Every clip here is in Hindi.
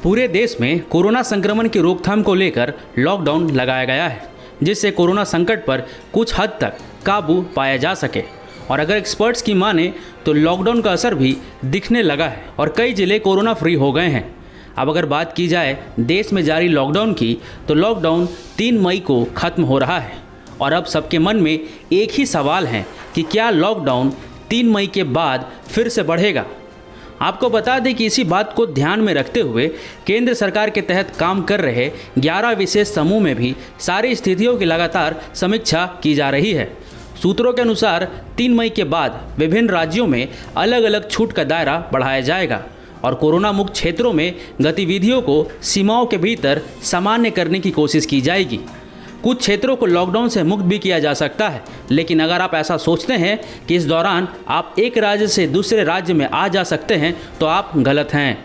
पूरे देश में कोरोना संक्रमण की रोकथाम को लेकर लॉकडाउन लगाया गया है, जिससे कोरोना संकट पर कुछ हद तक काबू पाया जा सके। और अगर एक्सपर्ट्स की माने तो लॉकडाउन का असर भी दिखने लगा है और कई जिले कोरोना फ्री हो गए हैं। अब अगर बात की जाए देश में जारी लॉकडाउन की, तो लॉकडाउन 3 मई को ख़त्म हो रहा है और अब सबके मन में एक ही सवाल है कि क्या लॉकडाउन 3 मई के बाद फिर से बढ़ेगा। आपको बता दें कि इसी बात को ध्यान में रखते हुए केंद्र सरकार के तहत काम कर रहे 11 विशेष समूह में भी सारी स्थितियों की लगातार समीक्षा की जा रही है। सूत्रों के अनुसार 3 मई के बाद विभिन्न राज्यों में अलग अलग छूट का दायरा बढ़ाया जाएगा और कोरोना मुक्त क्षेत्रों में गतिविधियों को सीमाओं के भीतर सामान्य करने की कोशिश की जाएगी। कुछ क्षेत्रों को लॉकडाउन से मुक्त भी किया जा सकता है, लेकिन अगर आप ऐसा सोचते हैं कि इस दौरान आप एक राज्य से दूसरे राज्य में आ जा सकते हैं तो आप गलत हैं।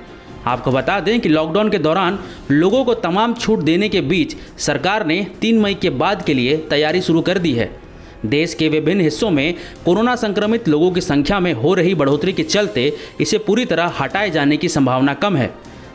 आपको बता दें कि लॉकडाउन के दौरान लोगों को तमाम छूट देने के बीच सरकार ने 3 मई के बाद के लिए तैयारी शुरू कर दी है। देश के विभिन्न हिस्सों में कोरोना संक्रमित लोगों की संख्या में हो रही बढ़ोतरी के चलते इसे पूरी तरह हटाए जाने की संभावना कम है।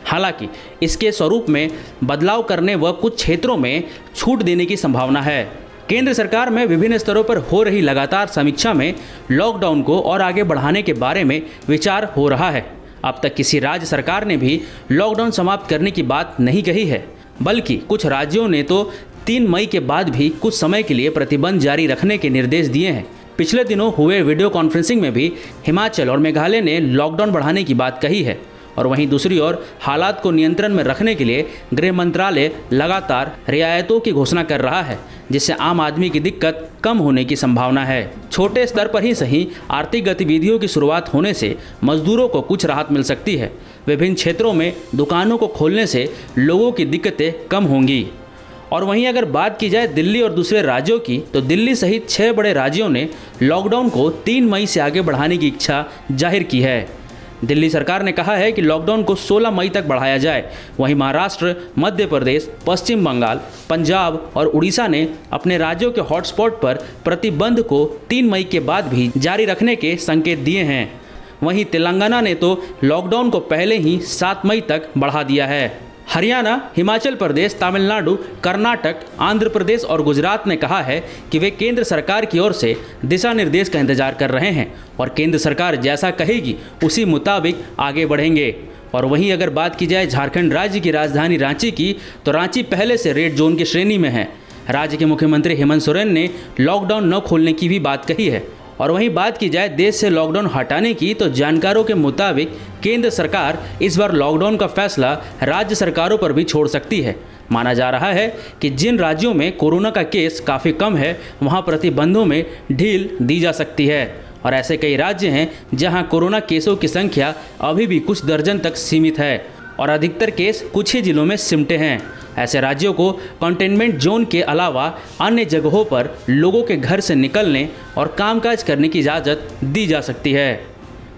हालांकि इसके स्वरूप में बदलाव करने व कुछ क्षेत्रों में छूट देने की संभावना है। केंद्र सरकार में विभिन्न स्तरों पर हो रही लगातार समीक्षा में लॉकडाउन को और आगे बढ़ाने के बारे में विचार हो रहा है। अब तक किसी राज्य सरकार ने भी लॉकडाउन समाप्त करने की बात नहीं कही है, बल्कि कुछ राज्यों ने तो 3 मई के बाद भी कुछ समय के लिए प्रतिबंध जारी रखने के निर्देश दिए हैं। पिछले दिनों हुए वीडियो कॉन्फ्रेंसिंग में भी हिमाचल और मेघालय ने लॉकडाउन बढ़ाने की बात कही है और वहीं दूसरी ओर हालात को नियंत्रण में रखने के लिए गृह मंत्रालय लगातार रियायतों की घोषणा कर रहा है, जिससे आम आदमी की दिक्कत कम होने की संभावना है। छोटे स्तर पर ही सही आर्थिक गतिविधियों की शुरुआत होने से मजदूरों को कुछ राहत मिल सकती है। विभिन्न क्षेत्रों में दुकानों को खोलने से लोगों की दिक्कतें कम होंगी। और वहीं अगर बात की जाए दिल्ली और दूसरे राज्यों की, तो दिल्ली सहित 6 बड़े राज्यों ने लॉकडाउन को 3 मई से आगे बढ़ाने की इच्छा जाहिर की है। दिल्ली सरकार ने कहा है कि लॉकडाउन को 16 मई तक बढ़ाया जाए। वहीं महाराष्ट्र, मध्य प्रदेश, पश्चिम बंगाल, पंजाब और उड़ीसा ने अपने राज्यों के हॉटस्पॉट पर प्रतिबंध को 3 मई के बाद भी जारी रखने के संकेत दिए हैं। वहीं तेलंगाना ने तो लॉकडाउन को पहले ही 7 मई तक बढ़ा दिया है। हरियाणा, हिमाचल प्रदेश, तमिलनाडु, कर्नाटक, आंध्र प्रदेश और गुजरात ने कहा है कि वे केंद्र सरकार की ओर से दिशा निर्देश का इंतजार कर रहे हैं और केंद्र सरकार जैसा कहेगी उसी मुताबिक आगे बढ़ेंगे। और वहीं अगर बात की जाए झारखंड राज्य की राजधानी रांची की, तो रांची पहले से रेड जोन की श्रेणी में है। राज्य के मुख्यमंत्री हेमंत सोरेन ने लॉकडाउन न खोलने की भी बात कही है। और वहीं बात की जाए देश से लॉकडाउन हटाने की, तो जानकारों के मुताबिक केंद्र सरकार इस बार लॉकडाउन का फैसला राज्य सरकारों पर भी छोड़ सकती है। माना जा रहा है कि जिन राज्यों में कोरोना का केस काफ़ी कम है, वहां प्रतिबंधों में ढील दी जा सकती है। और ऐसे कई राज्य हैं जहां कोरोना केसों की संख्या अभी भी कुछ दर्जन तक सीमित है और अधिकतर केस कुछ ही जिलों में सिमटे हैं। ऐसे राज्यों को कंटेनमेंट जोन के अलावा अन्य जगहों पर लोगों के घर से निकलने और कामकाज करने की इजाज़त दी जा सकती है।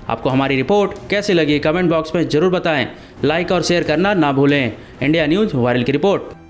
आपको हमारी रिपोर्ट कैसी लगी कमेंट बॉक्स में ज़रूर बताएं। लाइक और शेयर करना ना भूलें। इंडिया न्यूज़ वायरल की रिपोर्ट।